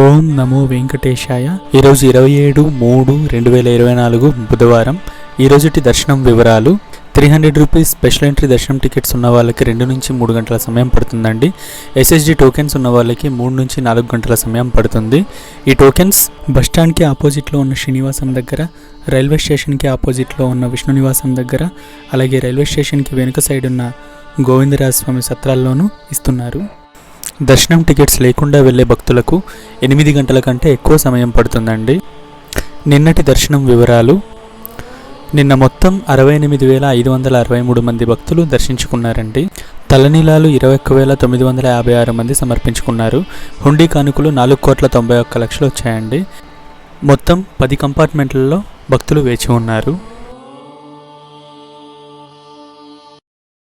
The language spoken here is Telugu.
ఓం నమో వెంకటేశాయ. ఈరోజు 27/3/2024 బుధవారం. ఈరోజుటి దర్శనం వివరాలు. 300 రూపీస్ స్పెషల్ ఎంట్రీ దర్శనం టికెట్స్ ఉన్న వాళ్ళకి 2 నుంచి 3 గంటల సమయం పడుతుందండి. ఎస్ఎస్డి టోకెన్స్ ఉన్న వాళ్ళకి 3 నుంచి 4 గంటల సమయం పడుతుంది. ఈ టోకెన్స్ బస్టాండ్కి ఆపోజిట్లో ఉన్న శ్రీనివాసం దగ్గర, రైల్వే స్టేషన్కి ఆపోజిట్లో ఉన్న విష్ణు నివాసం దగ్గర, అలాగే రైల్వే స్టేషన్కి వెనుక సైడ్ ఉన్న గోవిందరాజస్వామి సత్రాల్లోనూ ఇస్తున్నారు. దర్శనం టికెట్స్ లేకుండా వెళ్ళే భక్తులకు 8 గంటల కంటే ఎక్కువ సమయం పడుతుందండి. నిన్నటి దర్శనం వివరాలు. నిన్న మొత్తం 68,563 మంది భక్తులు దర్శించుకున్నారండి. తలనీలాలు 21,956 మంది సమర్పించుకున్నారు. హుండీ కానుకలు 4,91,00,000 వచ్చాయండి. మొత్తం 10 కంపార్ట్మెంట్లలో భక్తులు వేచి ఉన్నారు.